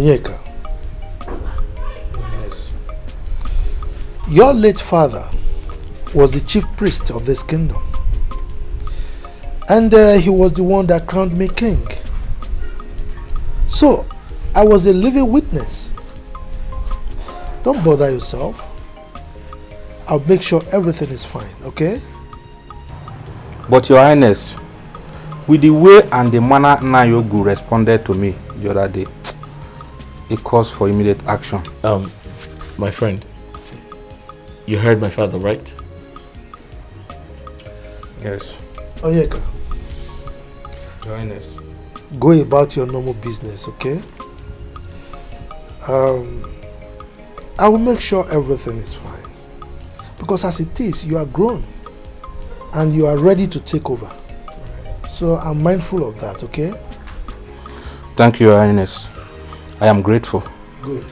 Onyeka. Yes. Your late father was the chief priest of this kingdom. And he was the one that crowned me king. So, I was a living witness. Don't bother yourself. I'll make sure everything is fine, okay? But Your Highness, with the way and the manner Nayogu responded to me the other day, it calls for immediate action. My friend, you heard my father, right? Yes. Onyeka. Your Highness. Go about your normal business, okay? I will make sure everything is fine. Because as it is, you are grown. And you are ready to take over. So I'm mindful of that, okay? Thank you, Your Highness. I am grateful. Good.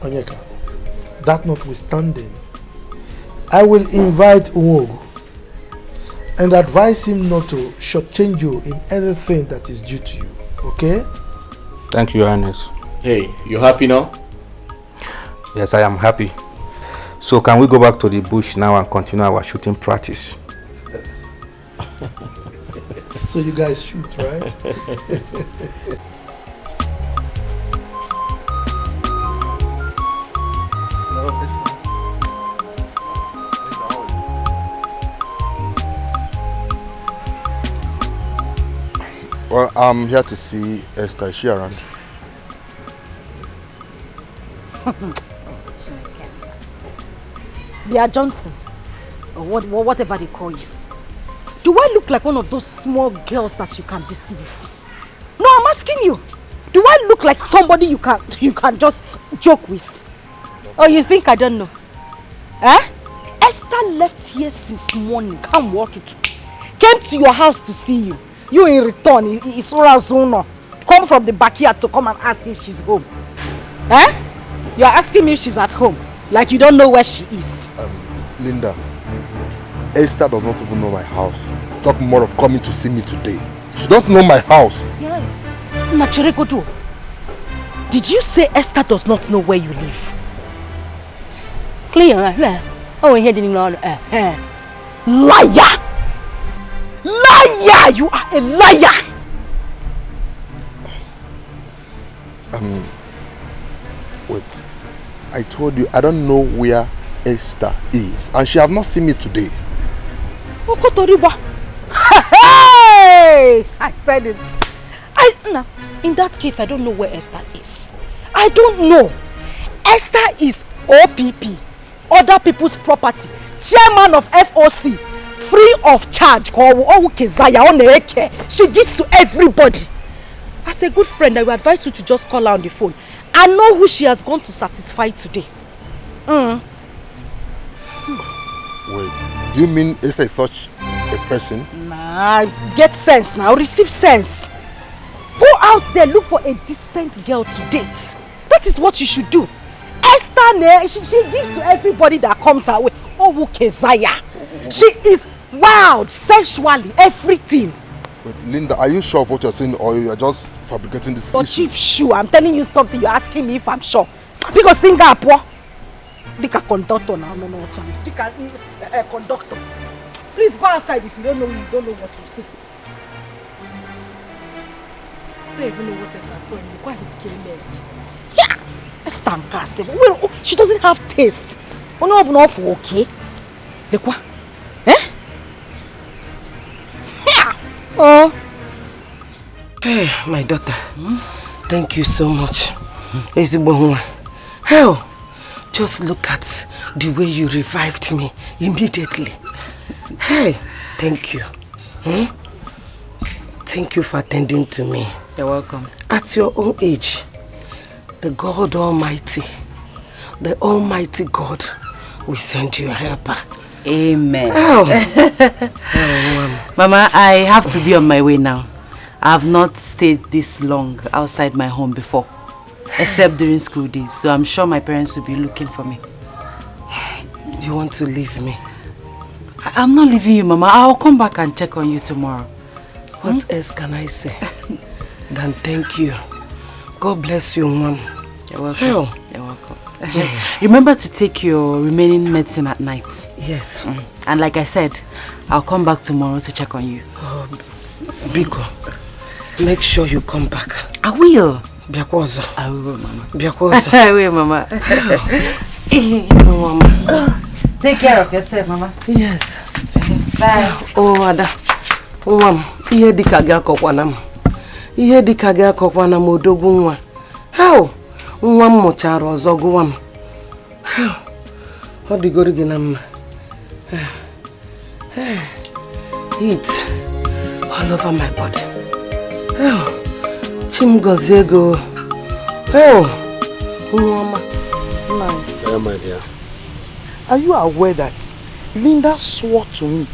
Onyeka, that notwithstanding, I will invite Uwogu and advise him not to shortchange you in anything that is due to you, okay? Thank you, Your Highness. Hey, you happy now? Yes, I am happy. So can we go back to the bush now and continue our shooting practice? So you guys shoot, right? Well, I'm here to see Esther. Is she around? Bia Johnson, or whatever they call you. Do I look like one of those small girls that you can deceive? No, I'm asking you. Do I look like somebody you can just joke with? Or you think I don't know? Eh? Esther left here since morning. Come came to your house to see you. You in return, come from the backyard to come and ask if she's home. Eh? You are asking me if she's at home. Like you don't know where she is. Linda, Esther does not even know my house. Talk more of coming to see me today. She don't know my house. Yeah. Nachiregodo, did you say Esther does not know where you live? Clear, oh, he didn't know. Liar! Liar! You are a liar! Wait. I told you I don't know where Esther is, and she have not seen me today. Hey! I said it. Now, in that case, I don't know where Esther is. I don't know. Esther is OPP, other people's property, chairman of FOC, free of charge. She gives to everybody. As a good friend, I would advise you to just call her on the phone. I know who she has gone to satisfy today. Wait, do you mean Esther is such a person? Nah, get sense now, receive sense. Go out there, look for a decent girl to date. That is what you should do. Esther, she gives to everybody that comes her way. Oh, Kezaya. She is wild, sensually, everything. But Linda, are you sure of what you're saying, or you are just fabricating this issue? Cheap shoe, I'm telling you something, you're asking me if I'm sure. Because Singapore, Dikeh conductor now, no, Dikeh conductor. Please go outside if you don't know what to say. I don't even know what Esther saw in the his killing leg. Yeah! Esther, well, she doesn't have taste. Oh no, I'm for okay. Look what? Eh? Yeah! Oh. Hey, my daughter. Thank you so much. Hell, just look at the way you revived me immediately. Hey, thank you. Thank you for attending to me. You're welcome. At your own age, the God Almighty, the Almighty God will send you a helper. Amen. Oh. Mama, I have to be on my way now. I have not stayed this long outside my home before, except during school days. So I'm sure my parents will be looking for me. You want to leave me? I'm not leaving you, Mama. I'll come back and check on you tomorrow. What else can I say? Then thank you. God bless you, Mom. You're welcome. You're welcome. Remember to take your remaining medicine at night. Yes. And like I said, I'll come back tomorrow to check on you. Biko, make sure you come back. I will. Biakwaza. I will, Mama. Biakwaza. I will, Mama. Mama. Take care of yourself, Mama. Yes. Bye. Oh, Ada. Mama, ihe dika ga akokwana m. Ihe dika ga akokwana m odogwu nwa. How? Nwa m mụchara ọzọ gụwa m. Ọ dịgoro gị na mma. Heat all over my body. Chim gozie go. Nwa Yeah, my dear. Are you aware that Linda swore to me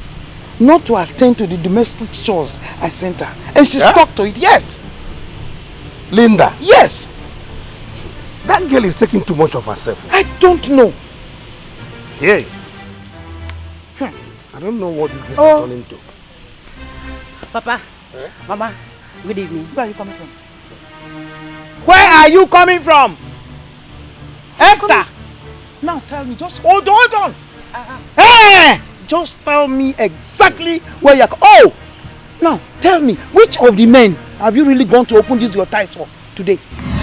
not to attend to the domestic chores I sent her? And she stuck to it, yes. Linda? Yes. That girl is taking too much of herself. I don't know. Yeah. I don't know what this girl is turning to. Papa, Mama, good evening. Where are you coming from? Where are you coming from? Esther! Now tell me, just hold on. Hey! Just tell me exactly where you're... Oh! Now, tell me, which of the men have you really gone to open this your ties for today?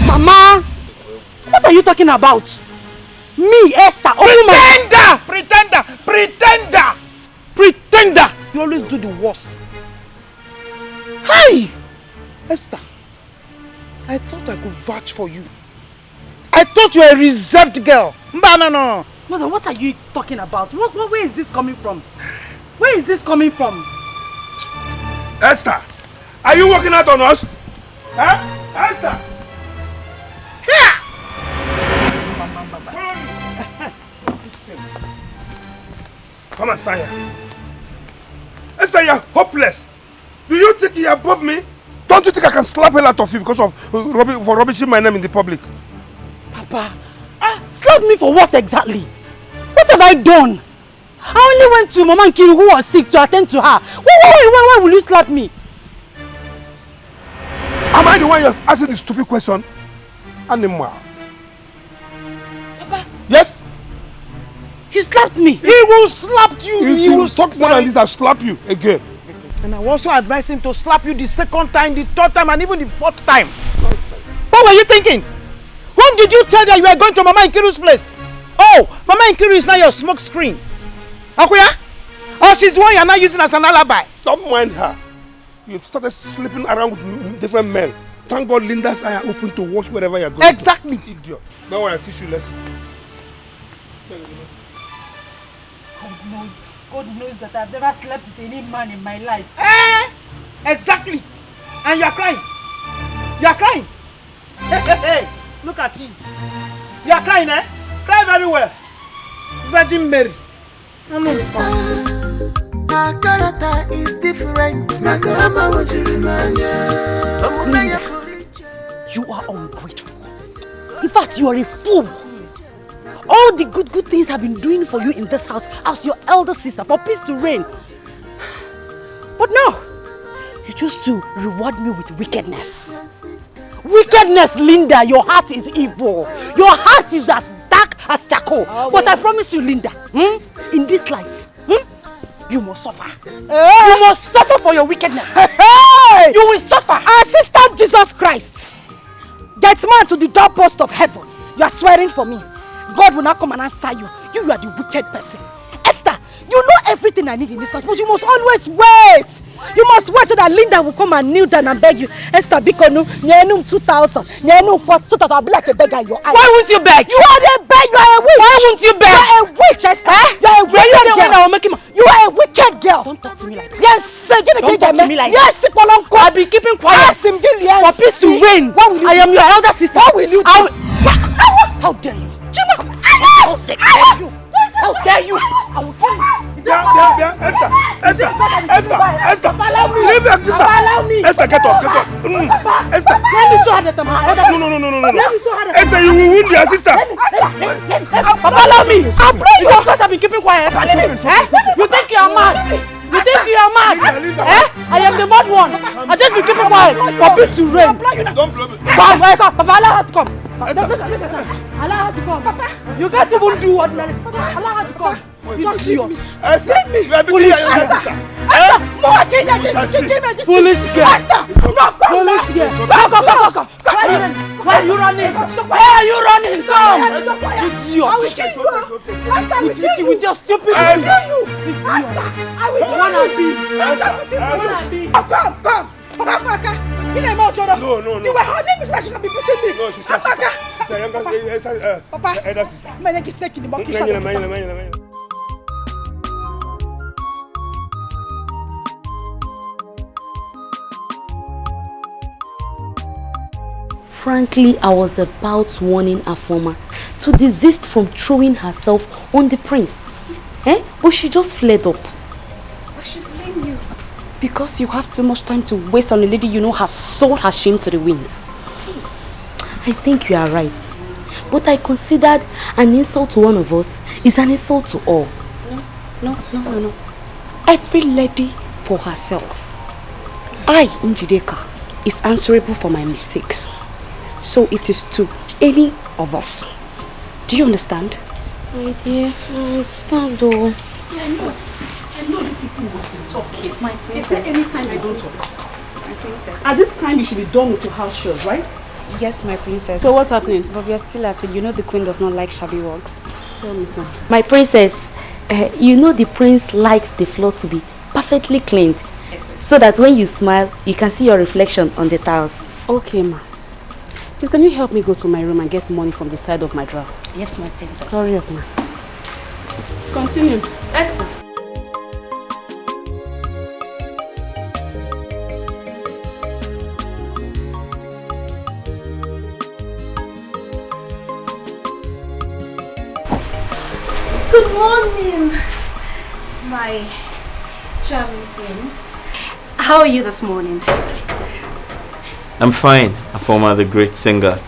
Mama! What are you talking about? Me, Esther, Pretender! You always do the worst. Hi! Esther, I thought I could vouch for you. I thought you were a reserved girl. No. Mother, what are you talking about? Where is this coming from? Where is this coming from? Esther, are you working out on us? Huh? Esther! Here! Come and stand here. Esther, you're hopeless. Do you think you're above me? Don't you think I can slap hell out of you because of for rubbishing my name in the public? Papa, slap me for what exactly? What have I done? I only went to Mama Nkiru who was sick to attend to her. Why will you slap me? Am I the one you're asking this stupid question? Animal. Papa. Yes? You slapped me. He will slap you. If you talk more than this, I'll slap you again. And I also advise him to slap you the second time, the third time, and even the fourth time. Nonsense. What were you thinking? Whom did you tell that you were going to Mama Nkiru's place? Oh, Mama Nkiru is now your smoke screen. Akuya? Oh, she's the one you're not using as an alibi. Don't mind her. You've started sleeping around with different men. Thank God Linda's eyes are open to watch wherever you're going. Exactly. Idiot. Now I teach you lesson. God knows that I've never slept with any man in my life. Exactly. And you're crying. You're crying. Hey. Look at you. You're crying, eh? Cry very well. Virgin Mary. Sister, our character is different. You are ungrateful. In fact, you are a fool. All the good things I've been doing for you in this house as your elder sister for peace to reign. But now, you choose to reward me with wickedness. Wickedness, Linda, your heart is evil. Your heart is as dark as charcoal. But I promise you, Linda, in this life, you must suffer. You must suffer for your wickedness. You will suffer. Assistant Jesus Christ, get man to the doorpost of heaven. You are swearing for me. God will not come and answer you. You are the wicked person. Esther, you know everything I need in this house, but you must always wait. You must wait so that Linda will come and kneel down and beg you. Esther, Bikonu, Nyenum 2,000, Nyenum 4, so that I'll be like a beggar in your eyes. Why won't you beg? You are a beggar. You are a witch. Why won't you beg? You are a witch, Esther. You are a wicked girl. You are a wicked girl. Don't talk to me like that. Yes, don't talk to me like yes, that. I've been keeping quiet. Ask him, yes. For peace to reign. What will you I am your elder sister. What will you do? How dare you? How dare you? How dare you? I will kill you. Esther! Leave her, sister! Allow me! Esther, get up! Esther! Let me show her that I'm her elder. No. Let me show her that Esther, you will wound your sister! Papa, allow me! I'll blow you because I've been keeping quiet. You think you are mad? You think you are mad? I am the mad one. I just be keeping quiet for peace to reign. Don't blow me. Come, Papa, allow her to come. Allow her to come. Papa, you can't even do ordinary. Allow her to come. Just leave me. Leave me. Foolish Esther. Foolish girl. Esther. No, come. Foolish girl. Come. Why are you running? Why are you running? Come. Idiot. I will kill you. Esther, I will kill you. With your stupid. I will kill you. Esther, I will kill you. Come. Papa, you know my children. No. You were holding me so she can be putting me. No, she's a younger. Papa, my neck is snake in the monkey. Frankly, I was about warning Afoma to desist from throwing herself on the prince. But she just fled up. I should blame you. Because you have too much time to waste on a lady you know has sold her shame to the winds. I think you are right. But I considered an insult to one of us is an insult to all. No. Every lady for herself. I, Njideka, is answerable for my mistakes. So it is to any of us. Do you understand? My dear, I understand though. I know the people must be talking. My princess. Is there any time I don't talk? My princess. At this time you should be done with your house chores, right? Yes, my princess. So what's happening? But we are still at it. You know the queen does not like shabby works. Tell me so. My princess, you know the prince likes the floor to be perfectly cleaned. Yes. So that when you smile, you can see your reflection on the tiles. Okay, ma. Please, can you help me go to my room and get money from the side of my drawer? Yes, my princess. Hurry up, ma. Continue. Yes. Good morning, my charming prince. How are you this morning? I'm fine, Afoma, the great singer.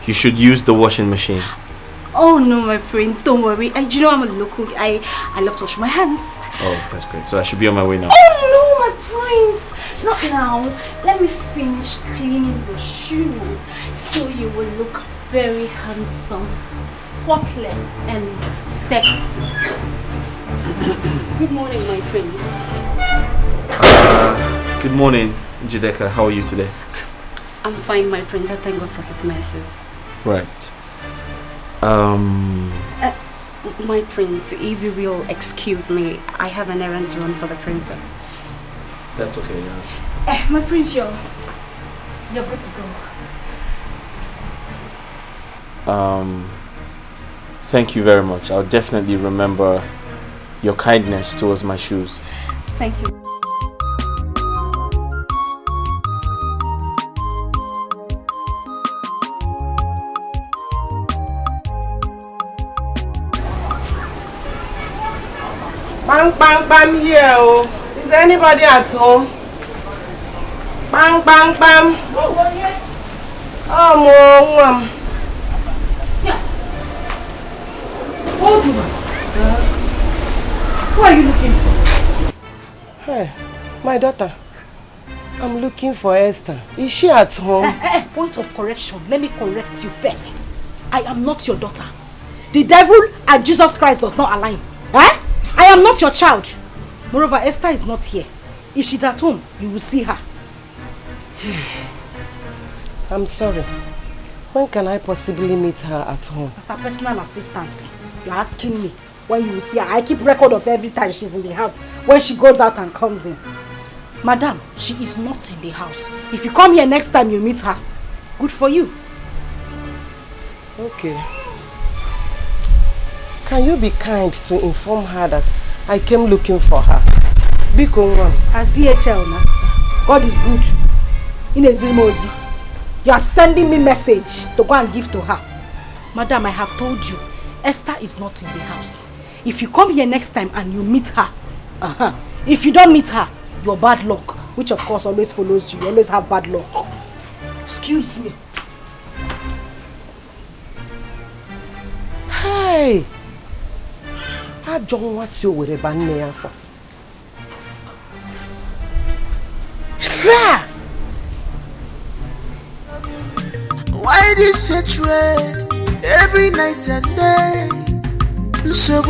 You should use the washing machine. Oh no, my prince, don't worry. You know I'm a local. I love to wash my hands. Oh, that's great. So I should be on my way now. Oh no, my prince! Not now. Let me finish cleaning your shoes so you will look very handsome, spotless, and sexy. Good morning, my prince. Good morning, Jideka. How are you today? I'm fine, my prince. I thank God for his mercies. Right. My prince, if you will excuse me, I have an errand to run for the princess. That's okay, yeah. My prince, you're good to go. Thank you very much. I'll definitely remember your kindness towards my shoes. Thank you. Bam here. Oh. Is there anybody at home? Bam. Oh, Mom. Hold you, man. Who are you looking for? Hey, my daughter. I'm looking for Esther. Is she at home? Point of correction. Let me correct you first. I am not your daughter. The devil and Jesus Christ does not align. I am not your child. Moreover, Esther is not here. If she's at home, you will see her. I'm sorry. When can I possibly meet her at home? As her personal assistant, you're asking me when you will see her. I keep record of every time she's in the house, when she goes out and comes in. Madam, she is not in the house. If you come here next time you meet her, good for you. Okay. Can you be kind to inform her that I came looking for her? As DHL now, God is good. You are sending me message to go and give to her. Madam, I have told you, Esther is not in the house. If you come here next time and you meet her, if you don't meet her, your bad luck, which of course always follows you, you always have bad luck. Excuse me. Hey! I don't want you with a banana. Yeah. Why this hatred every night and day? So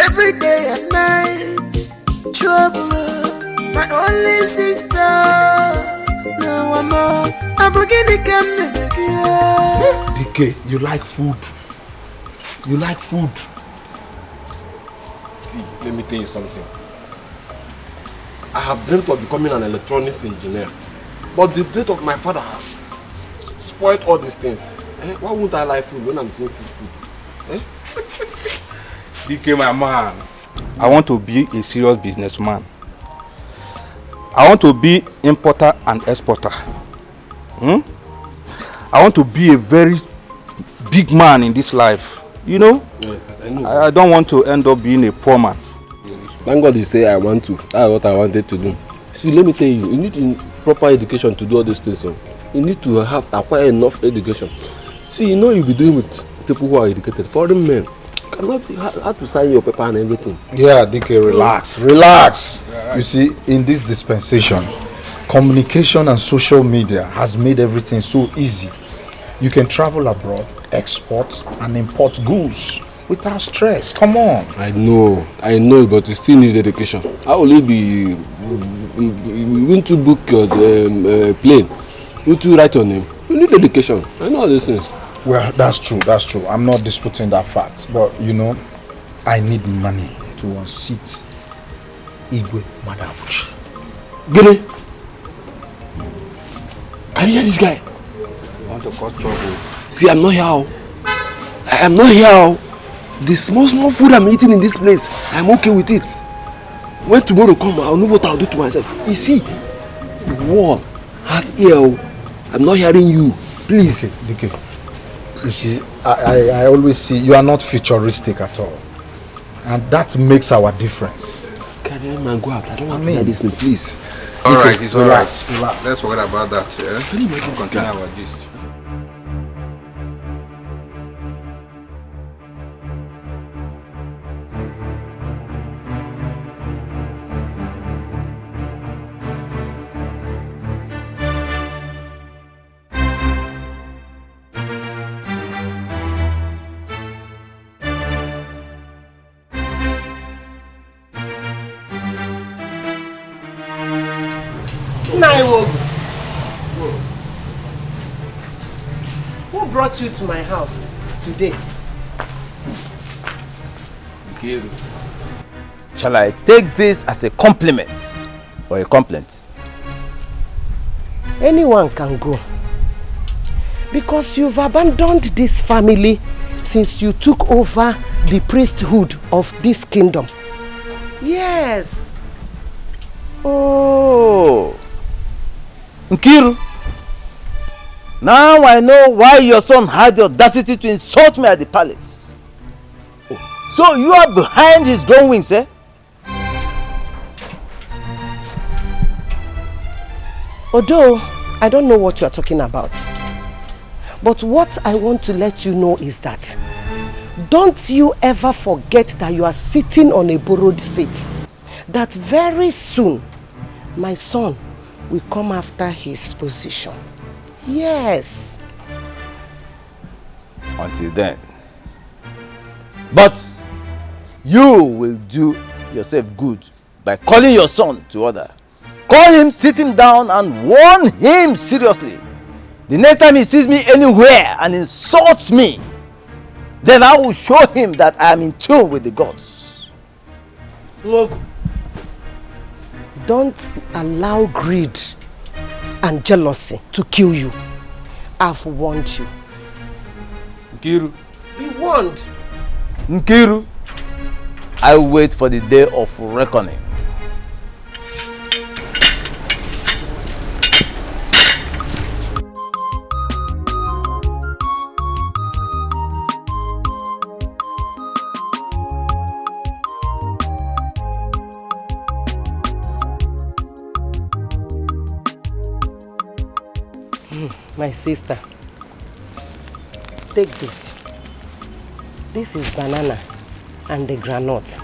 every day and night. Trouble, my only sister. No, I'm beginning to come again. Dikeh, you like food. You like food. See, let me tell you something. I have dreamt of becoming an electronics engineer. But the death of my father has spoiled all these things. Why won't I like food when I'm seeing food? Dikeh, my man. I want to be a serious businessman. I want to be importer and exporter. I want to be a very big man in this life. You know? Yeah, I know. I don't want to end up being a poor man. Thank God you say I want to. That's what I wanted to do. See, let me tell you, you need proper education to do all these things. So you need to acquire enough education. See, you know you'll be doing with people who are educated. Foreign men cannot have to sign your paper and everything. Yeah, Dikeh, relax. Relax. Yeah, right. You see, in this dispensation, communication and social media has made everything so easy. You can travel abroad, export and import goods without stress. Come on. I know, but you still need education. How will it be? You want to book your plane? You want to write your name? You need education. I know all these things. Well, that's true. I'm not disputing that fact. But, you know, I need money to unseat Igwe Madabuchi. Gini! Can you hear this guy? You want to cause trouble? See, I'm not here. I am not here. The small food I'm eating in this place, I'm okay with it. When tomorrow comes, I'll know what I'll do to myself. You see, the war has ear. I'm not hearing you. Please. Okay. I always see you are not futuristic at all. And that makes our difference. Carry on and go out. I don't want to hear this, please. Alright, it's alright. Let's forget about that. Yeah? Can you imagine continue our gist? Who brought you to my house today? Shall I take this as a compliment or a complaint? Anyone can go. Because you've abandoned this family since you took over the priesthood of this kingdom. Yes. Oh. Nkiru, now I know why your son had the audacity to insult me at the palace. So you are behind his goings, eh? Although I don't know what you are talking about, but what I want to let you know is that don't you ever forget that you are sitting on a borrowed seat. That very soon my son will come after his position. Yes. Until then. But you will do yourself good by calling your son to order. Call him, sit him down and warn him seriously. The next time he sees me anywhere and insults me, then I will show him that I am in tune with the gods. Look. Don't allow greed and jealousy to kill you. I've warned you. Nkiru. Be warned. Nkiru, I wait for the day of reckoning. My sister, take this. This is banana and the granite.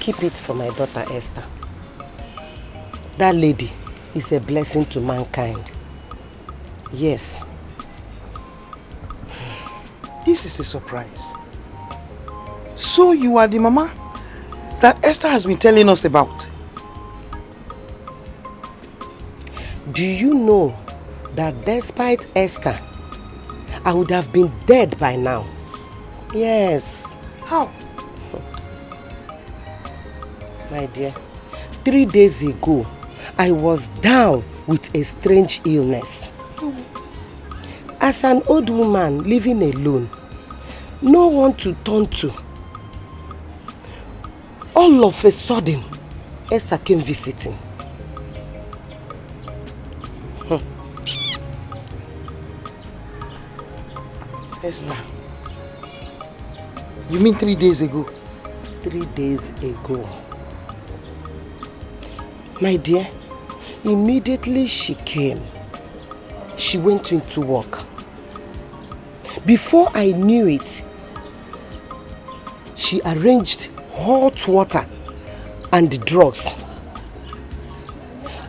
Keep it for my daughter Esther. That lady is a blessing to mankind. Yes. This is a surprise. So you are the mama that Esther has been telling us about? Do you know that despite Esther, I would have been dead by now? Yes. How? My dear, 3 days ago, I was down with a strange illness. As an old woman living alone, no one to turn to. All of a sudden, Esther came visiting. Esther, you mean 3 days ago? 3 days ago. My dear, immediately she came, she went into work. Before I knew it, she arranged hot water and drugs.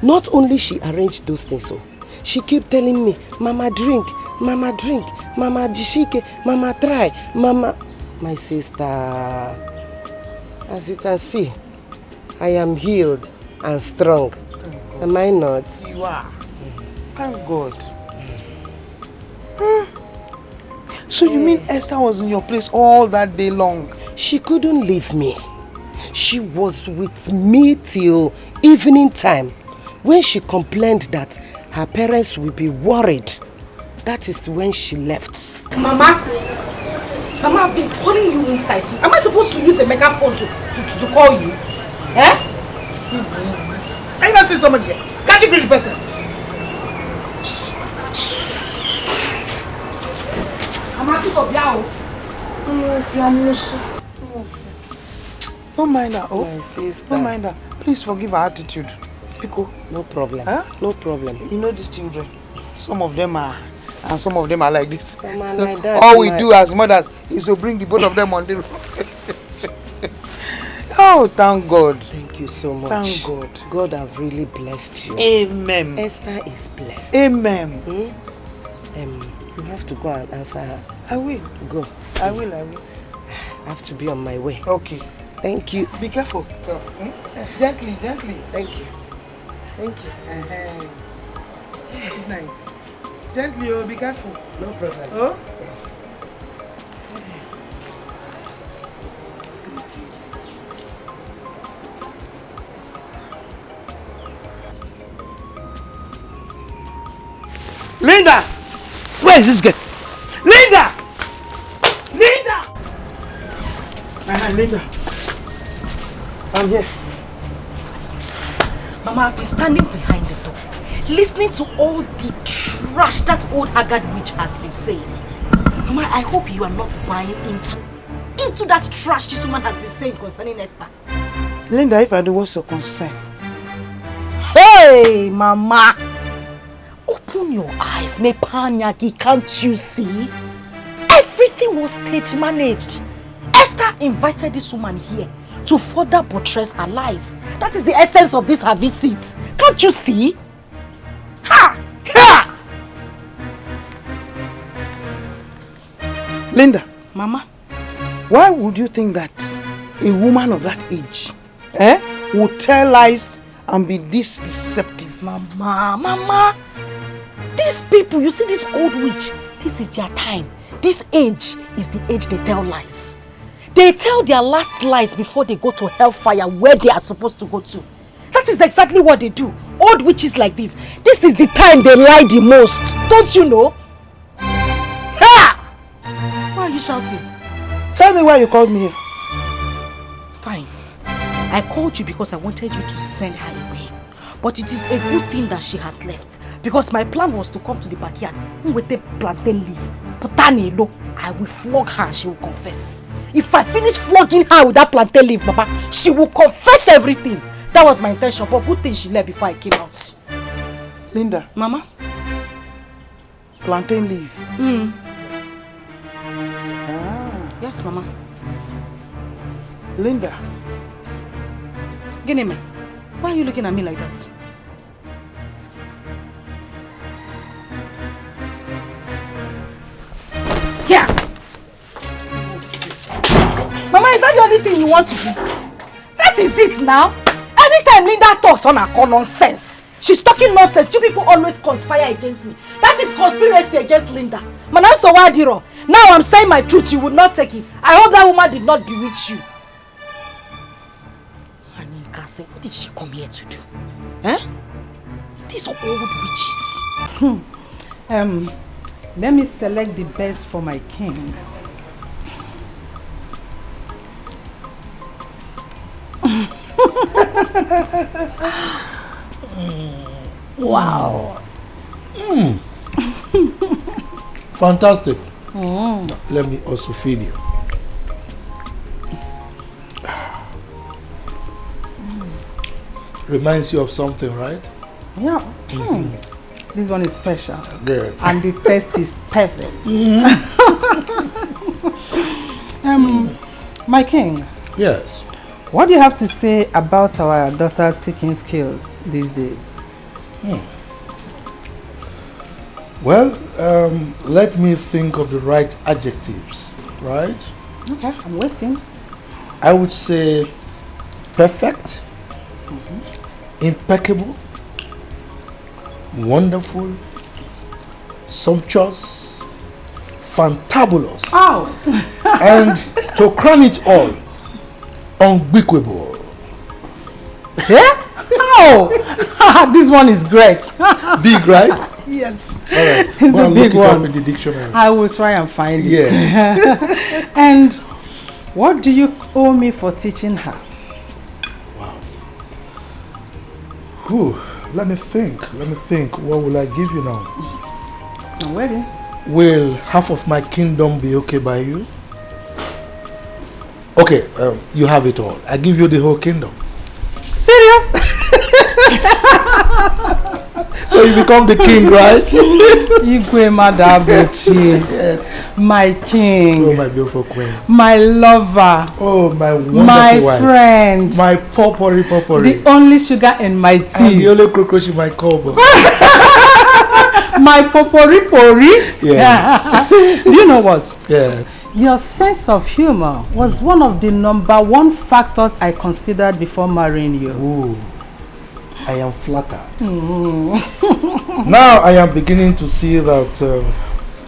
Not only she arranged those things, so she kept telling me, Mama drink, Mama drink, Mama jishike, Mama try, Mama. My sister, as you can see, I am healed and strong. Am I not? You are. Thank God. So you mean Esther was in your place all that day long? She couldn't leave me. She was with me till evening time when she complained that her parents will be worried. That is when she left. Mama, I've been calling you inside. Am I supposed to use a megaphone to call you? Eh? Are you not seeing somebody here? Can't you greet the person? Don't mind her, oh. My sister. Don't mind her. Please forgive her attitude. Pico. No problem. Huh? No problem. You know these children. Some of them are, and some of them are like this. Some are like that. All we do as mothers is to bring the both of them on the road. Oh, thank God. Thank you so much. Thank God. God have really blessed you. Amen. Esther is blessed. Amen. You have to go and answer her. I will. Go. I will. I have to be on my way. Okay. Thank you. Be careful. So, gently. Thank you. Thank you. Good night. Gently, oh, be careful. No problem. Oh? Linda! Where is this girl? Linda! Linda! I'm here. Mama, I've been standing behind the door, listening to all the trash that old haggard witch has been saying. Mama, I hope you are not buying into that trash this woman has been saying concerning Esther. Linda, if I do, what's your concern? Hey, Mama! Open your eyes, me panyaki, can't you see? Everything was stage managed. Esther invited this woman here to further buttress her lies. That is the essence of this her visit. Can't you see? Ha! Ha! Linda. Mama. Why would you think that a woman of that age would tell lies and be this deceptive? Mama. These people, you see this old witch, this is their time. This age is the age they tell lies. They tell their last lies before they go to hellfire where they are supposed to go to. That is exactly what they do. Old witches like this. This is the time they lie the most. Don't you know? Ha! Why are you shouting? Tell me why you called me here. Fine. I called you because I wanted you to send her away. But it is a good thing that she has left. Because my plan was to come to the backyard with a plantain leaf. Potani, I will flog her and she will confess. If I finish flogging her with that plantain leaf, Papa, she will confess everything. That was my intention, but good thing she left before I came out. Linda. Mama? Plantain leaf? Yes, Mama. Linda. Gineme, why are you looking at me like that? that the only thing you want to do? That is it now. Anytime Linda talks on her nonsense, she's talking nonsense. You people always conspire against me. That is conspiracy against Linda. Now I'm saying my truth, you would not take it. I hope that woman did not bewitch you. What did she come here to do? Eh? These old witches. Let me select the best for my king. Wow. Fantastic. Let me also feed you. Reminds you of something, right? Yeah. This one is special. Good. And the taste is perfect. My king. Yes. What do you have to say about our daughter's cooking skills these days? Well, let me think of the right adjectives, right? Okay, I'm waiting. I would say perfect, impeccable, wonderful, sumptuous, fantabulous, and to crown it all, unbeatable. Yeah? Oh, this one is great. Big, right? Yes. Right. It's well, a big look it one. up in the dictionary. I will try and find it. Yes. And what do you owe me for teaching her? Whew. Let me think. What will I give you now? I'm ready. Will half of my kingdom be okay by you? Okay, you have it all. I give you the whole kingdom. Serious? So you become the king, right? Igwe Madabuchi. Yes. My king. Oh, my beautiful queen. My lover. Oh, my wonderful my wife. Friend. My potpourri. The only sugar in my tea. And the only cockroach in my cupboard. My potpourri. Yes. Do you know what? Yes. Your sense of humor was one of the #1 factors I considered before marrying you. Ooh. I am flattered. Now I am beginning to see that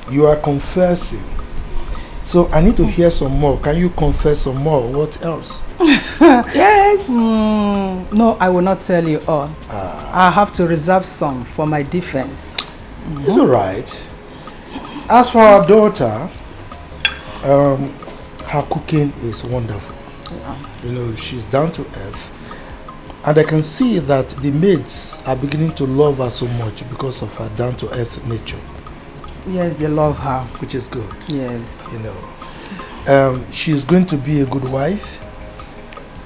you are confessing. So I need to hear some more. Can you confess some more? What else? Yes. No, I will not tell you all. I have to reserve some for my defense. It's all right. As for our daughter, her cooking is wonderful. You know, she's down to earth. And I can see that the maids are beginning to love her so much because of her down-to-earth nature. Yes, they love her. Which is good. Yes. You know, she's going to be a good wife,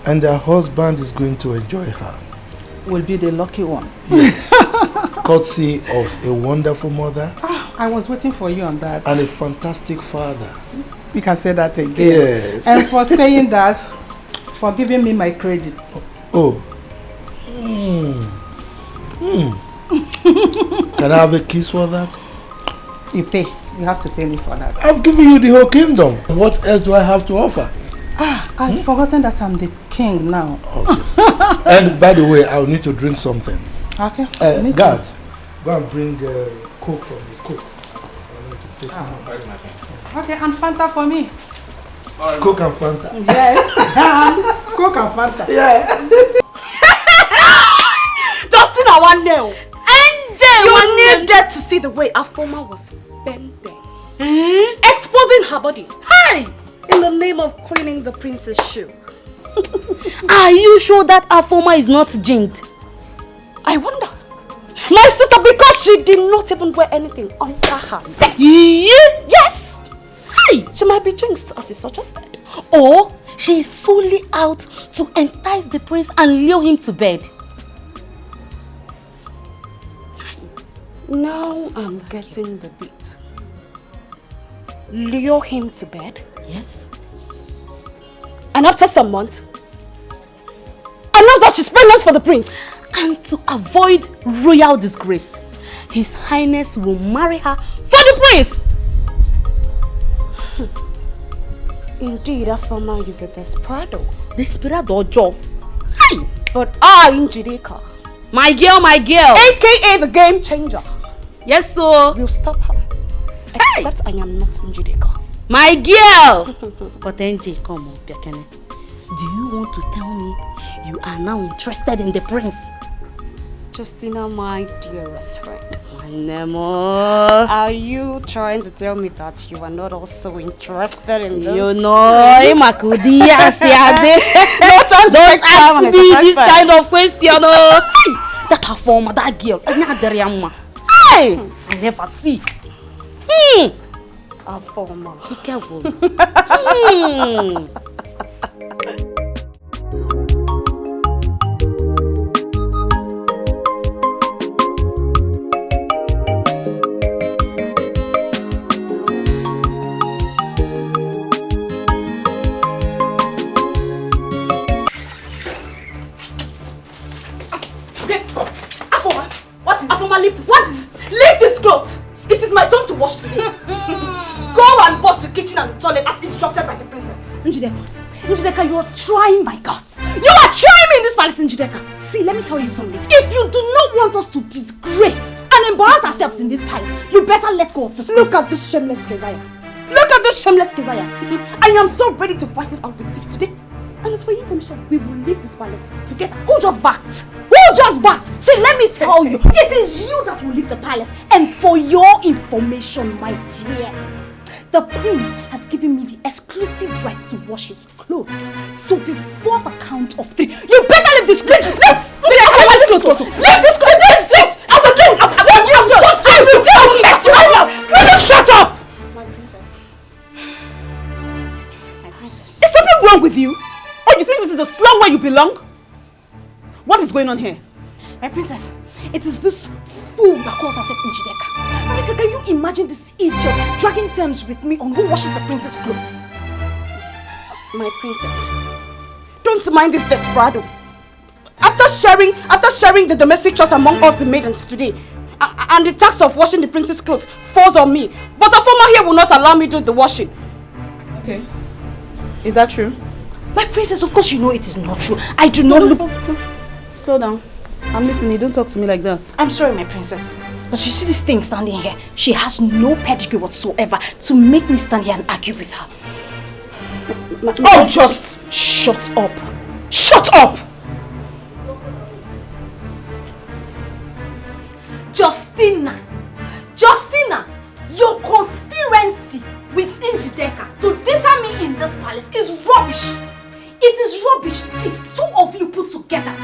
and her husband is going to enjoy her. Will be the lucky one. Yes. Courtesy of a wonderful mother. I was waiting for you on that. And a fantastic father. You can say that again. Yes. And for saying that, for giving me my credits. Oh. Can I have a kiss for that? You pay. You have to pay me for that. I've given you the whole kingdom. What else do I have to offer? I've forgotten that I'm the king now. Okay. And by the way, I'll need to drink something. Okay. Guard, go and bring Coke from the cook. Okay, and Fanta for me. Coke and Fanta. Yes. Coke and Fanta. Yeah. Justin, I want nail. You needed to see the way Afoma was bending, exposing her body. Hi! In the name of cleaning the prince's shoe. Are you sure that Afoma is not jinxed? I wonder. My sister, because she did not even wear anything under her bed. Yes! Hi! She might be jinxed, as you suggested. Or she is fully out to entice the prince and lure him to bed. Now I'm getting the beat. Lure him to bed? Yes. And after some months, announce that she's pregnant for the prince. And to avoid royal disgrace, His Highness will marry her for the prince. Indeed, Afoma is a desperado. Desperado, Joe. Hey! But I, Njideka. My girl. AKA the game changer. Yes, so. Will stop her. Except I am not Njideka. My girl! But NJ, come on, Biakene. Do you want to tell me you are now interested in the prince? Justina, my dearest friend. Nemo. Are you trying to tell me that you are not also interested in this? You know, don't ask me this kind of question. That her former, that girl, hey, I never see. Our former. Be careful. Leave this cloth. It is my turn to wash today. Go and wash the kitchen and the toilet as instructed by the princess. Njideka, you are trying my guts. You are trying me in this palace, Njideka. See, let me tell you something. If you do not want us to disgrace and embarrass ourselves in this palace, you better let go of this. Look at this shameless Keziah. Look at this shameless Keziah. I am so ready to fight it out with you today. And as for your information, we will leave this palace together. Who just backed? Who just backed? See, let me tell you, it is you that will leave the palace. And for your information, my dear, the prince has given me the exclusive right to wash his clothes. So before the count of 3, you better leave this clothes. Leave this clothes. Leave this clothes. As a king, I will tell you. Will you shut up? My princess. Is something wrong with you? Oh, you think this is the slum where you belong? What is going on here? My princess, it is this fool that calls herself Njideka. Marisa, can you imagine this idiot dragging terms with me on who washes the princess' clothes? My princess, don't mind this desperado. After sharing the domestic chores among us the maidens today, and the task of washing the princess' clothes falls on me, but a former here will not allow me to do the washing. Okay. Is that true? My princess, of course you know it is not true. I do not look... Slow down. I'm listening. Don't talk to me like that. I'm sorry, my princess. But you see this thing standing here? She has no pedigree whatsoever to make me stand here and argue with her. Oh, just shut up. Shut up! Justina, your conspiracy with Njideka to deter me in this palace is rubbish. It is rubbish. See, 2 of you put together,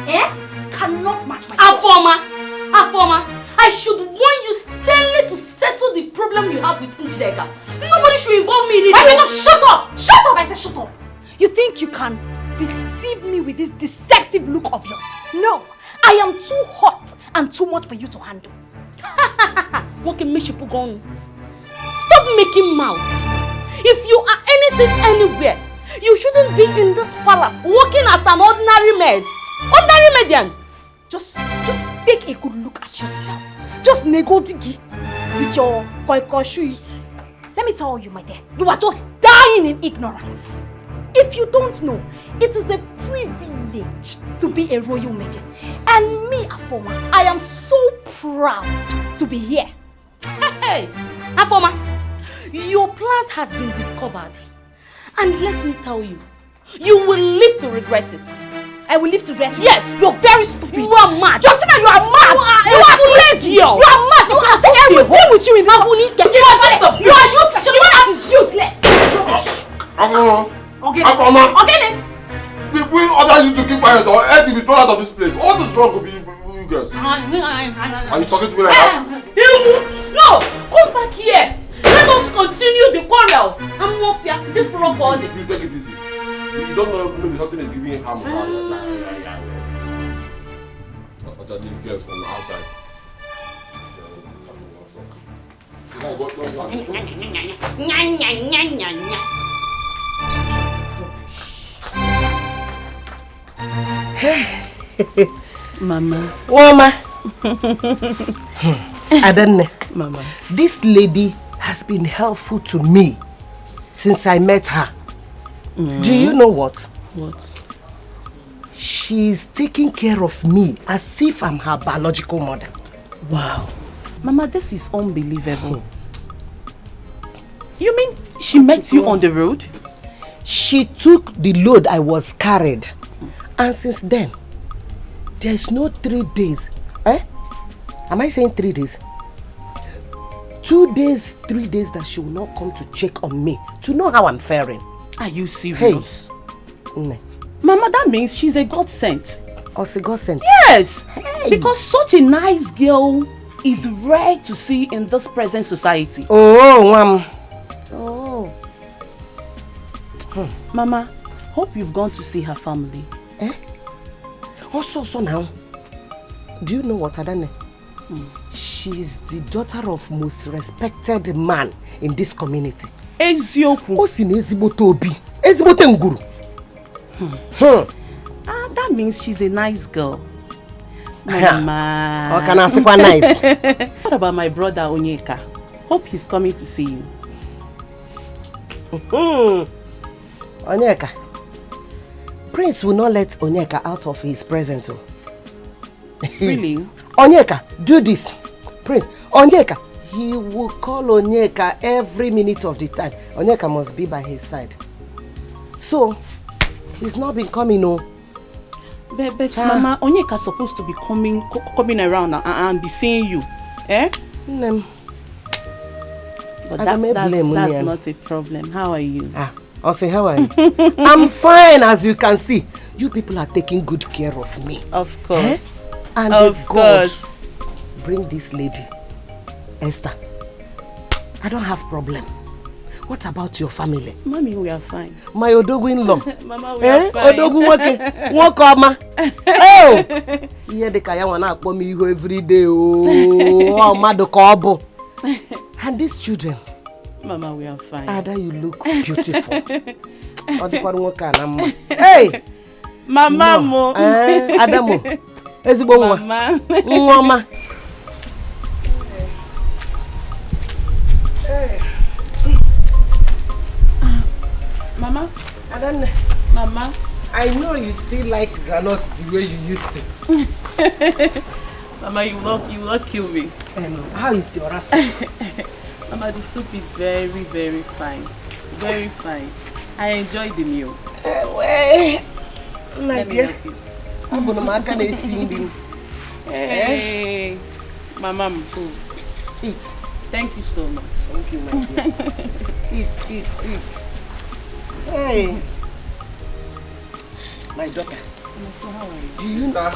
cannot match my Afoma, I should warn you sternly to settle the problem you have with Njideka. Nobody should involve me in it. I mean, shut up! Shut up! I said shut up! You think you can deceive me with this deceptive look of yours? No! I am too hot and too much for you to handle. What can make you put on? Stop making mouth. If you are anything anywhere, you shouldn't be in this palace working as an ordinary maid. Ordinary median. Just take a good look at yourself. Just negotiate with your koikoshui. Let me tell you, my dear, you are just dying in ignorance. If you don't know, it is a privilege to be a royal maiden. And me, Afoma, I am so proud to be here. Hey, Afoma, your plans has been discovered. And let me tell you, you will live to regret it. I will live to regret it? Yes. You're very stupid. You are mad. Justina, you are mad. You are crazy. You are mad. You are everything with you in this. You are useless. You are useless. Okay. We order you to keep quiet or else you'll be thrown out of this place. What is wrong with you girls? Are you talking to me like that? No, come back here. Let us continue the quarrel. I'm more fear. This rock all day. You take it easy. You don't know maybe something is giving you harm. What these girls from the outside? Mama. Adane. Mama. This lady has been helpful to me since I met her. Do you know what? What? She's taking care of me as if I'm her biological mother. Wow. Mama, this is unbelievable. You mean she met you on the road? She took the load I was carried. And since then, there's no 3 days. Am I saying 3 days? 2 days, 3 days that she will not come to check on me to know how I'm faring. Are you serious? Hey. Mama, that means she's a God sent. Oh, a God sent? Yes. Hey. Because such a nice girl is rare to see in this present society. Oh, Mom. Oh. Mama, hope you've gone to see her family. Also, now, do you know what, Adane? She's the daughter of most respected man in this community. Ezioku. Osin ezigbote obi. Ezigbote nguru. That means she's a nice girl. Mama. How can I say quite nice? What about my brother Onyeka? Hope he's coming to see you. Onyeka. Prince will not let Onyeka out of his presence. Really? Onyeka, do this. Prince, Onyeka, he will call Onyeka every minute of the time. Onyeka must be by his side. So, he's not been coming, no. But Mama, Onyeka's supposed to be coming around and be seeing you. Eh? But that's not a problem. How are you? I'll say, how are you? I'm fine, as you can see. You people are taking good care of me. Of course. And of God, bring this lady, Esther. I don't have problem. What about your family? Mommy, we are fine. My Odogu-in-law. Mama, we are fine. Odogu Wokoma. Oh! Yeah, the kaya wana akpo mi iho every day. Oh, mado kobo. And these children. Mama, we are fine. Ada, you look beautiful. Hey! Mama mo. Adamo. Ezigbo nwa. Mama. Nwa. Mama. Adane. Mama. I know you still like granite the way you used to. Mama, you will kill me. How is your rascal? Mama, the soup is very, very fine. Very fine. I enjoy the meal. My dear. I'm going to sing. Hey. Mama, I'm cool. Eat. Thank you so much. Thank you, my dear. Eat. Hey. My daughter. How are you? Do you know?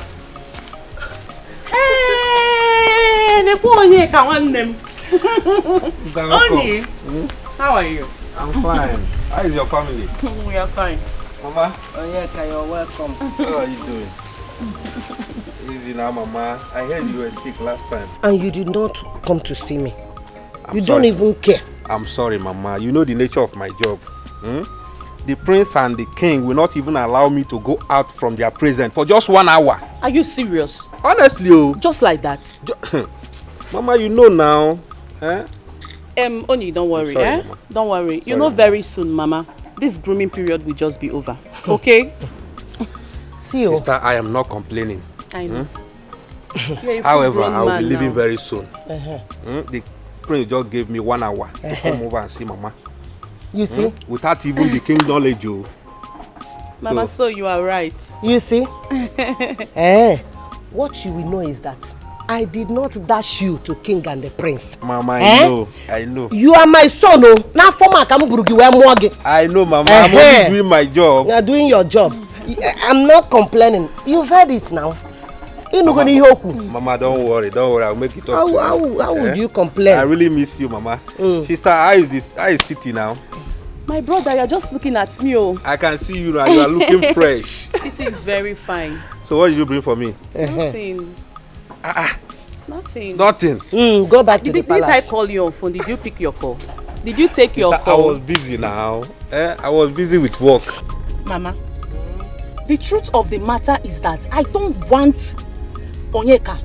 Hey, the boy can want them. Oni, how are you? I'm fine. How is your family? We are fine. Mama? You're welcome. How are you doing? Easy now, Mama. I heard you were sick last time. And you did not come to see me. You don't even care. I'm sorry, Mama. You know the nature of my job. The prince and the king will not even allow me to go out from their presence for just 1 hour. Are you serious? Honestly, oh. Just like that? Mama, you know now. Oni, don't worry, sorry, Don't worry. You know very soon, Mama, this grooming period will just be over. Okay? See you. Sister, I am not complaining. I know. However, I will be leaving very soon. The prince just gave me 1 hour to come over and see Mama. You see? Without even the king's knowledge, oh. Mama, so you are right. You see? What you will know is that I did not dash you to king and the prince. Mama, I know. You are my son, oh. Now for my I know, Mama. I'm only doing my job. You are doing your job. I'm not complaining. You've heard it now. Mama, don't worry. I'll make it up to you. How would you complain? I really miss you, Mama. Sister, how is City now? My brother, you're just looking at me, oh. I can see you now. You are looking fresh. City is very fine. So what did you bring for me? Nothing. Nothing. Nothing. Go back to the palace. Did I call you on phone? Did you pick your call? Did you take your call? I was busy now. I was busy with work. Mama, the truth of the matter is that I don't want Onyeka.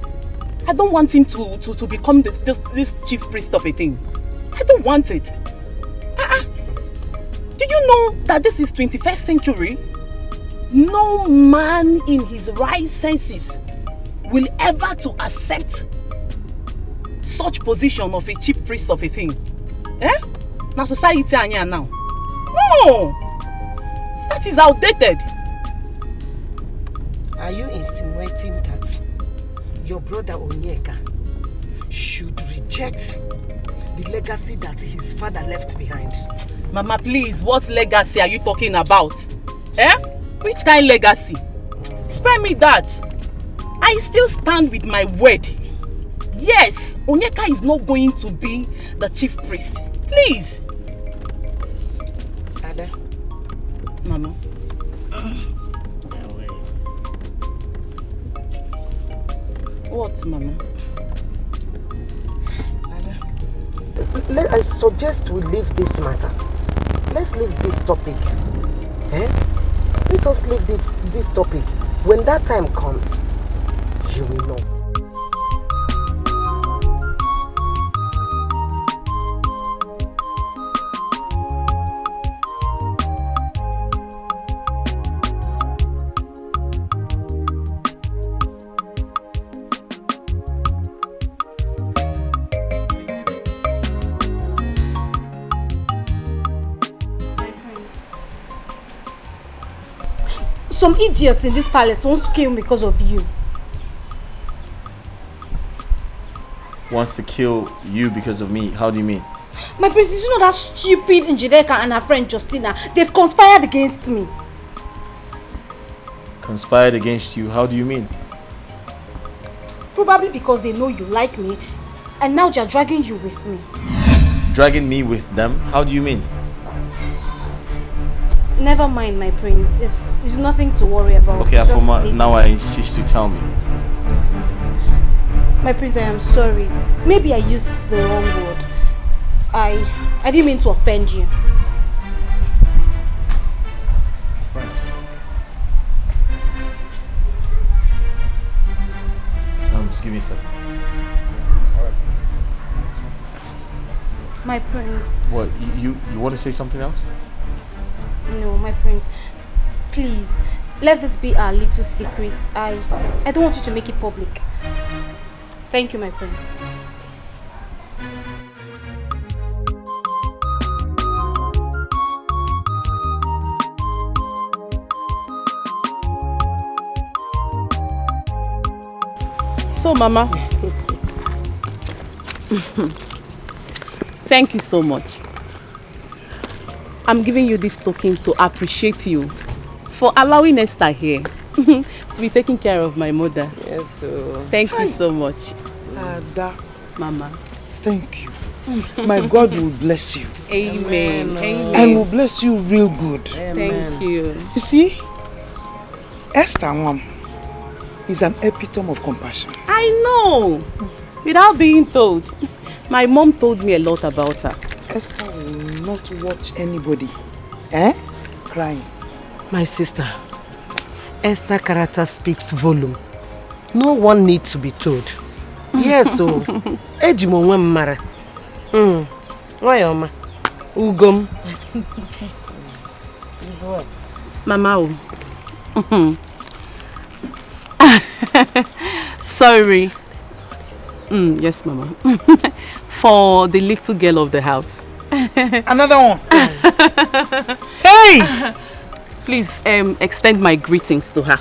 I don't want him to become this chief priest of a thing. I don't want it. Do Do you know that this is 21st century? No man in his right senses will ever to accept such position of a chief priest of a thing. Eh? Now society anya now. No! That is outdated. Are you insinuating that your brother Onyeka should reject the legacy that his father left behind? Mama, please, what legacy are you talking about? Eh? Which kind of legacy? Spare me that. I still stand with my word. Yes, Onyeka is not going to be the chief priest. Please. Ada. Mama. What, Mama? I suggest we leave this matter. Let's leave this topic. Eh? Let us leave this topic. When that time comes, you will know. Some idiots in this palace wants to kill me because of you. Wants to kill you because of me? How do you mean? My prince, you know that stupid Njideka and her friend Justina, they've conspired against me. Conspired against you? How do you mean? Probably because they know you like me, and now they're dragging you with me. Dragging me with them? How do you mean? Never mind, my prince. It's nothing to worry about. Okay, Afoma, now I insist you tell me. My prince, I am sorry. Maybe I used the wrong word. I didn't mean to offend you. Just give me a second. My prince. What, you want to say something else? No, my prince. Please, let this be our little secret. I don't want you to make it public. Thank you, my prince. So, Mama, thank you so much. I'm giving you this token to appreciate you for allowing Esther here to be taking care of my mother. Yes, sir. Thank you so much. Ada. Mama. Thank you. My God will bless you. Amen. Amen. And will bless you real good. Thank you. You see, Esther Mom is an epitome of compassion. I know. Without being told. My mom told me a lot about her. Esther will not watch anybody crying. My sister, Esther's character speaks volume. No one needs to be told. Yes, so ejimo nwe mmara. Nwayoma. Ugom. Mama. Sorry. Yes, Mama. For the little girl of the house. Another one. Hey! Please extend my greetings to her.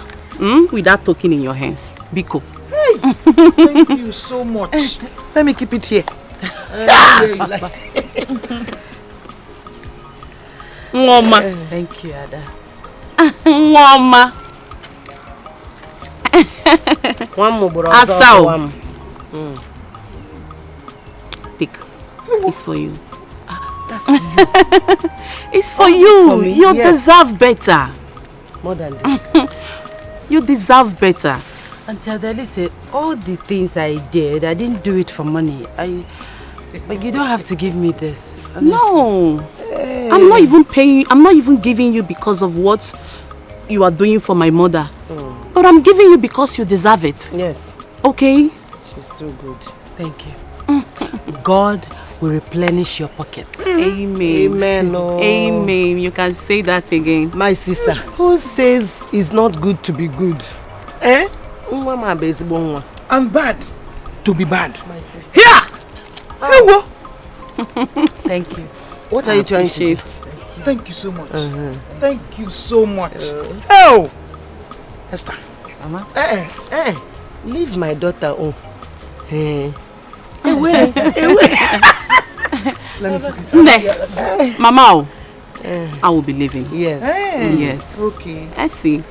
With that token in your hands. Biko. Hey! Thank you so much. Let me keep it here. Mama. Thank you, Ada. Mama. One more Asao. Take. It's for you. That's for you. It's for you. For me? You Yes. deserve better. More than this. You deserve better. Auntie Adeli said, all the things I did, I didn't do it for money. But you don't have to give me this. Honestly. No. Hey. I'm not even paying. I'm not even giving you because of what you are doing for my mother. But I'm giving you because you deserve it. Yes. Okay? She's too good. Thank you. God will replenish your pockets. Amen. Amen. Oh. Amen. You can say that again. My sister, who says it's not good to be good? Eh? I'm bad to be bad. My sister. Here! Oh. Thank you. What are you trying to do? Thank you so much. Thank you so much. Oh! Esther. Mama? Leave my daughter on. Away. Mama, I will be leaving. Yes. Yes. Okay. I see.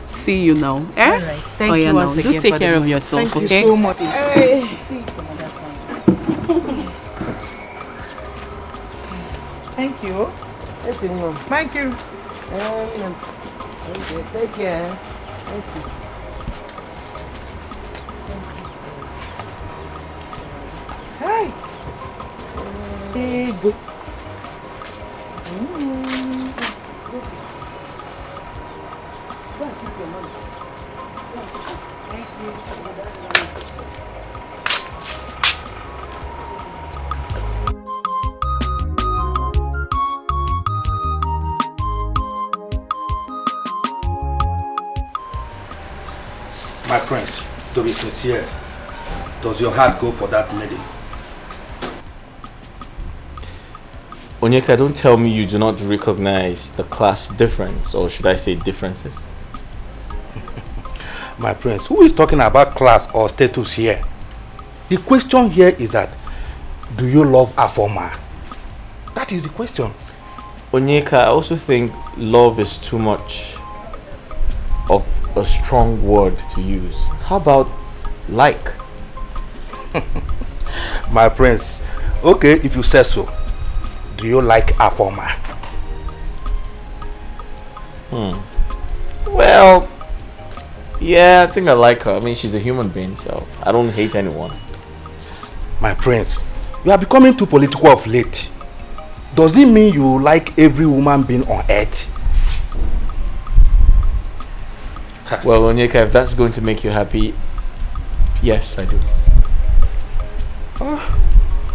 See you now. Eh? All right. Thank you once again. Do take care of yourself, Thank okay? you so much. See you some other time. Thank you. Thank you. Take care. Hey. Hey, go. My prince, to be sincere, does your heart go for that lady? Onyeka, don't tell me you do not recognize the class difference, or should I say differences? My prince, who is talking about class or status here? The question here is that, do you love Afoma? That is the question. Onyeka, I also think love is too much of a strong word to use. How about like? My prince, okay, if you say so, do you like Afoma? Well, yeah, I think I like her. I mean, she's a human being, so I don't hate anyone. My prince, you are becoming too political of late. Does it mean you like every woman being on earth? Well, Onyeka, if that's going to make you happy, yes, I do.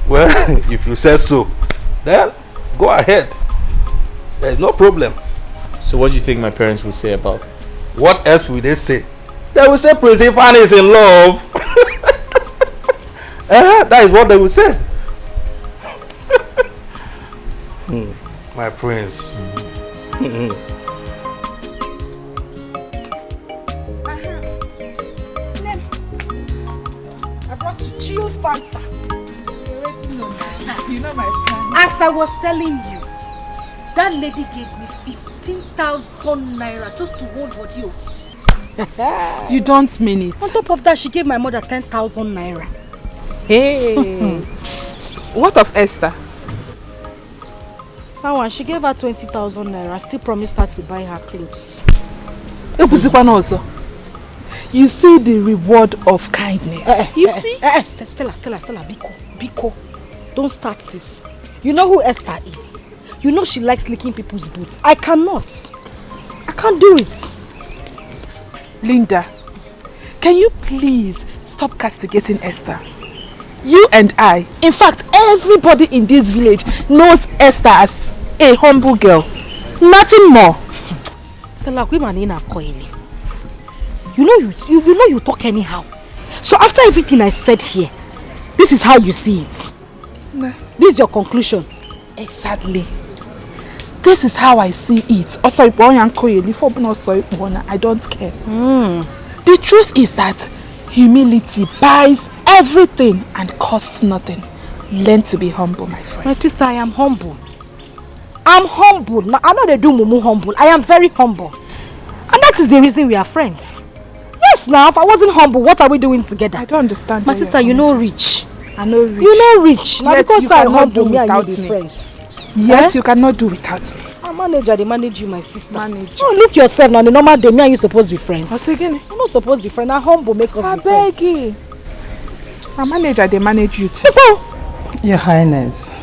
Well, if you say so, then go ahead. There's no problem. So what do you think my parents would say about it? What else will they say? They will say Prince Ifan is in love. That is what they will say. My prince. I brought chilled Fanta. You know my plan. As I was telling you, that lady gave me 15,000 naira just to hold audio. You don't mean it. On top of that, she gave my mother 10,000 naira. Hey. What of Esther? That one, she gave her 20,000 naira. I still promised her to buy her clothes. You see the reward of kindness. You see? Stella, Biko. Don't start this. You know who Esther is? You know she likes licking people's boots. I cannot. I can't do it. Linda, can you please stop castigating Esther? You and I, in fact, everybody in this village knows Esther as a humble girl. Nothing more. Stella, you know you talk anyhow. So after everything I said here, this is how you see it. Nah. This is your conclusion. Exactly. This is how I see it. I don't care. The truth is that humility buys everything and costs nothing. Learn to be humble, my friend. My sister, I am humble. I'm humble. Now, I know they do mumu humble. I am very humble. And that is the reason we are friends. Yes, now, if I wasn't humble, what are we doing together? I don't understand. My sister, you know rich. I know rich. You know rich. Now, because I'm humble, me and you be me. friends. Yes, you cannot do without me. I'm manager, they manage you, my sister. Manager. Oh, look yourself now. The normal day, me and you supposed to be friends. What's again? We're not supposed to be friends. Now, humble make us be friends. I beg you. My manager, they manage you too. Your Highness.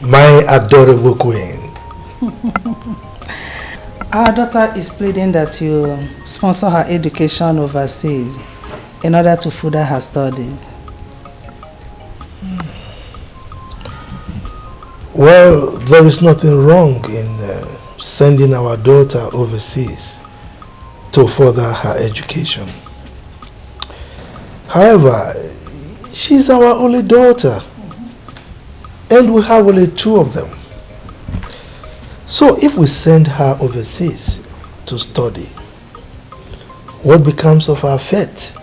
My adorable queen. Our daughter is pleading that you sponsor her education overseas in order to further her studies. Well, there is nothing wrong in sending our daughter overseas to further her education. However, she's our only daughter, and we have only 2 of them. So if we send her overseas to study, what becomes of our fate?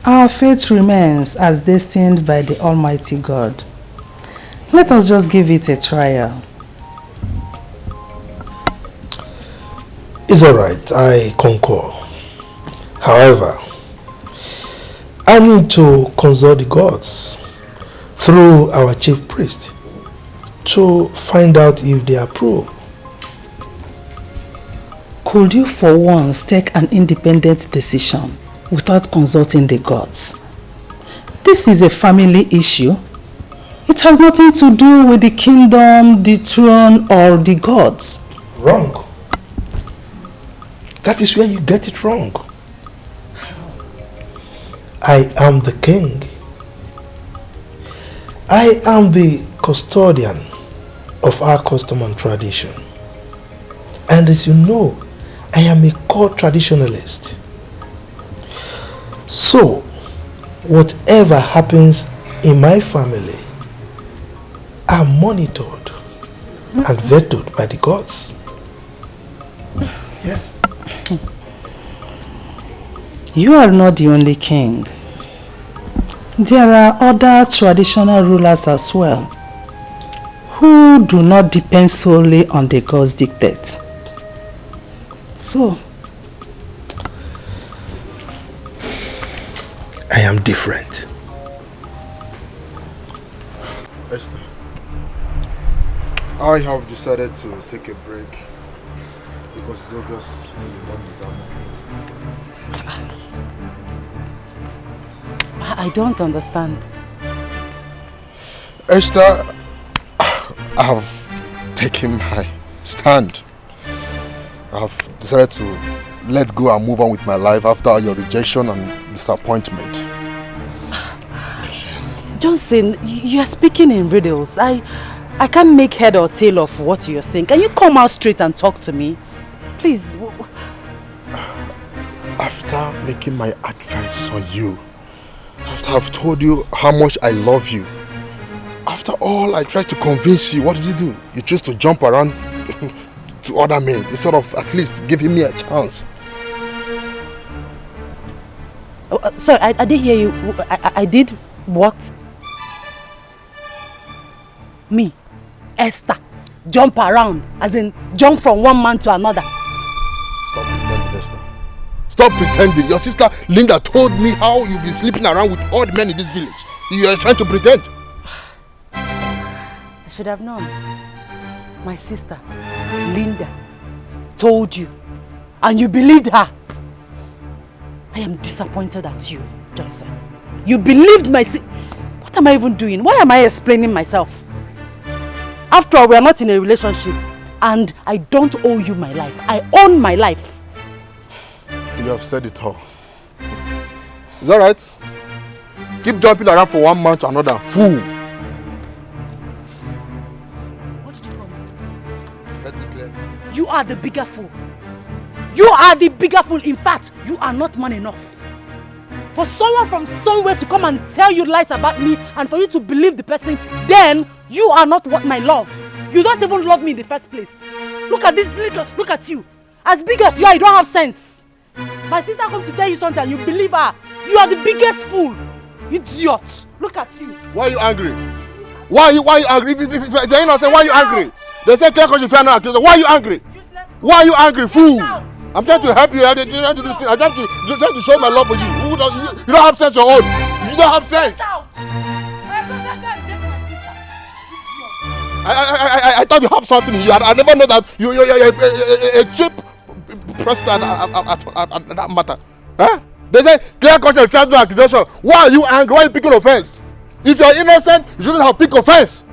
Our fate remains as destined by the Almighty God. Let us just give it a trial. It's alright, I concur. However, I need to consult the gods through our chief priest to find out if they approve. Could you for once take an independent decision without consulting the gods? This is a family issue. It has nothing to do with the kingdom, the throne, or the gods. Wrong. That is where you get it wrong. I am the king. I am the custodian of our custom and tradition. And as you know, I am a core traditionalist. So, whatever happens in my family are monitored and vetoed by the gods. Yes. You are not the only king. There are other traditional rulers as well who do not depend solely on the gods' dictates. So, I am different. Esther, I have decided to take a break because it's obvious you don't deserve me. I don't understand. Esther, I have taken my stand. I have decided to let go and move on with my life after your rejection and disappointment. Johnson, you are speaking in riddles. I can't make head or tail of what you're saying. Can you come out straight and talk to me? Please. After making my advance on you, after I've told you how much I love you, after all I tried to convince you, what did you do? You chose to jump around to other men instead of at least giving me a chance. Sorry, I didn't hear you. I did what? Me, Esther, jump around, as in jump from one man to another. Stop pretending, Esther. Stop pretending. Your sister Linda told me how you've been sleeping around with odd men in this village. You are trying to pretend. I should have known. My sister, Linda, told you, and you believed her. I am disappointed at you, Johnson. You believed my What am I even doing? Why am I explaining myself? After all, we are not in a relationship, and I don't owe you my life. I own my life. You have said it all. Is that right? Keep jumping around from one man to another. Fool. What did you call me? Let me clear. You are the bigger fool. You are the bigger fool. In fact, you are not man enough. For someone from somewhere to come and tell you lies about me and for you to believe the person, then you are not what my love. You don't even love me in the first place. Look at this, look at you. As big as you are, you don't have sense. My sister comes to tell you something and you believe her. You are the biggest fool. Idiot. Look at you. Why are you angry? Why are you angry? If you're innocent, why are you angry? They say clear because you found out. Why are you angry? Why are you angry, fool? I'm trying to help you. I'm trying to show my love for you. You don't have sense your own. You don't have sense. I thought you have something here. I never know that you're a cheap person at that matter. Huh? They say clear conscience, fair no accusation. Why are you angry? Why are you picking offense? If you're innocent, you shouldn't have picked offense.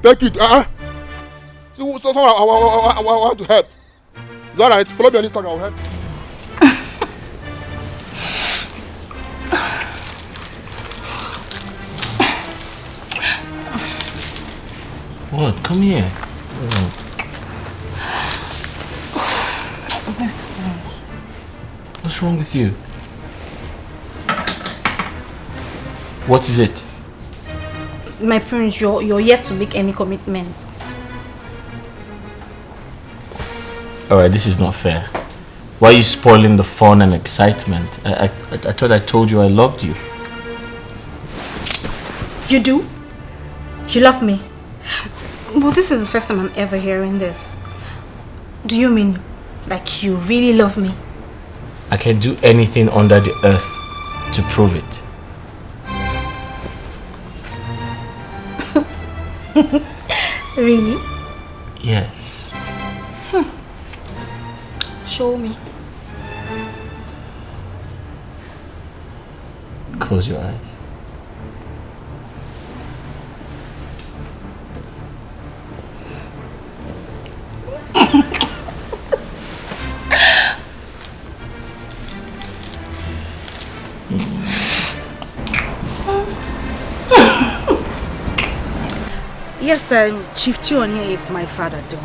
Take it. So someone I want to help. Is that right? Follow me on Instagram, I'll help. What? Come here. What's wrong with you? What is it? My prince, you're yet to make any commitments. Alright, this is not fair. Why are you spoiling the fun and excitement? I thought I told you I loved you. You do? You love me? Well, this is the first time I'm ever hearing this. Do you mean like you really love me? I can do anything under the earth to prove it. Really? Yes. Show me. Close your eyes. Yes, Chief Chionia is my father though.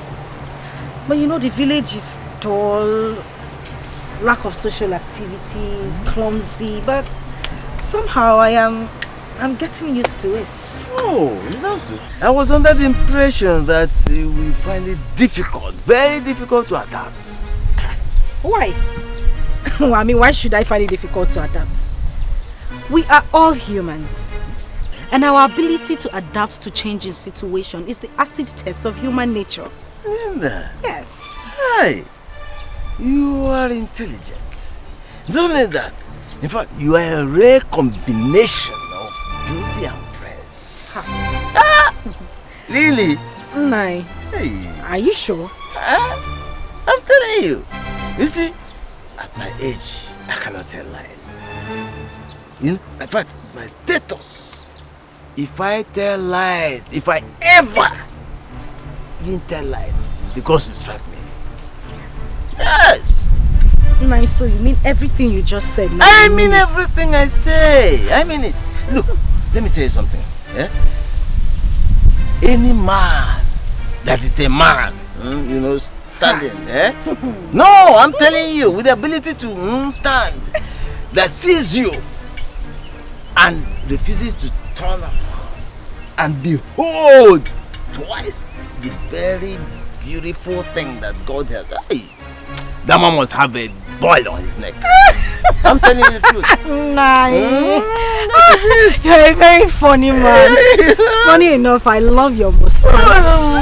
But you know the village is dull, lack of social activities, clumsy, but somehow I'm getting used to it. Oh, is that so? I was under the impression that we find it difficult, very difficult to adapt. Why? Well, I mean, why should I find it difficult to adapt? We are all humans. And our ability to adapt to changing situation is the acid test of human nature. Linda. Yes. Hi. You are intelligent. Not only that, in fact, you are a rare combination of beauty and brains. Lily. Nai. Hey. Are you sure? I'm telling you. You see, at my age, I cannot tell lies. You know, in fact, my status. If I tell lies, if I ever didn't tell lies, because you strike me. Yes. Nice, so you mean everything you just said? I mean everything I say. I mean it. Look, let me tell you something. Yeah? Any man that is a man, you know, standing, eh? No, I'm telling you, with the ability to stand, that sees you and refuses to turn around and behold twice the very beautiful thing that God has done. That man must have a boil on his neck. I'm telling you the truth. You're a very funny man. Funny enough, I love your mustache.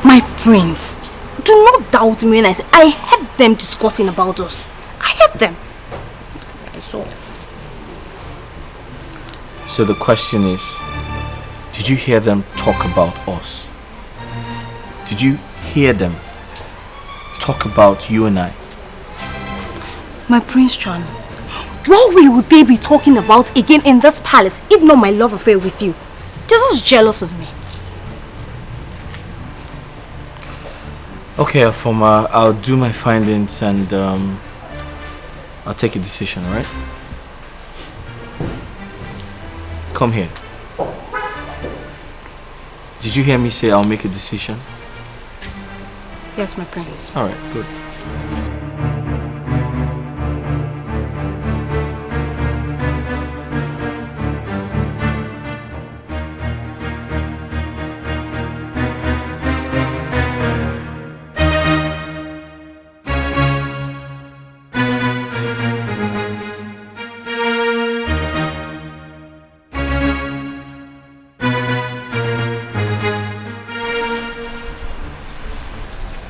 My prince, do not doubt me when I say I heard them discussing about us. I heard them. I saw. So the question is, did you hear them talk about us? Did you hear them talk about you and I? My Prince John, what will they be talking about again in this palace if not my love affair with you? They're just jealous of me. Okay, Afoma, I'll do my findings and I'll take a decision, alright? Come here. Did you hear me say I'll make a decision? Yes, my prince. Alright, good.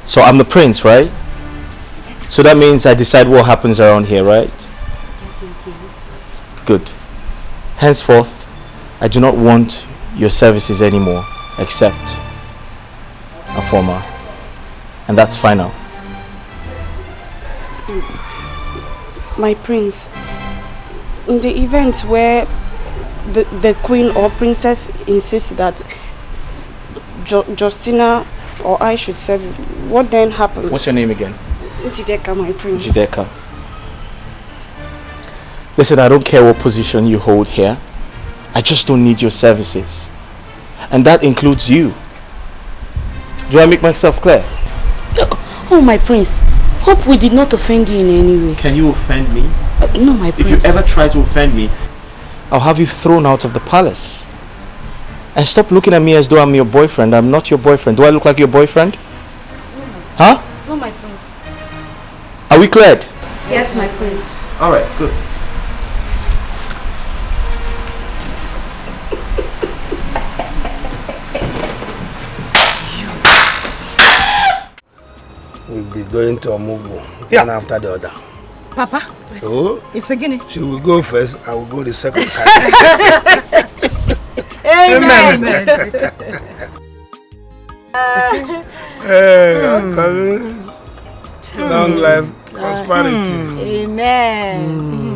So I'm the prince, right? So that means I decide what happens around here, right? Yes, my prince. Good. Henceforth, I do not want your services anymore, except Afoma. And that's final. My prince, in the event where the queen or princess insists that Justina or I should serve you, what then happens? What's your name again? Dikeh, my prince. Dikeh. Listen, I don't care what position you hold here. I just don't need your services. And that includes you. Do I make myself clear? Oh, my prince. Hope we did not offend you in any way. Can you offend me? No, my prince. If you ever try to offend me, I'll have you thrown out of the palace. And stop looking at me as though I'm your boyfriend. I'm not your boyfriend. Do I look like your boyfriend? Huh? No, my prince. Are we cleared? Yes, my prince. Alright, good. We'll be going to Omugu, one after the other. Papa? Oh? It's a guinea. She will go first, I will go the second time. Amen. Long life, prosperity. Amen.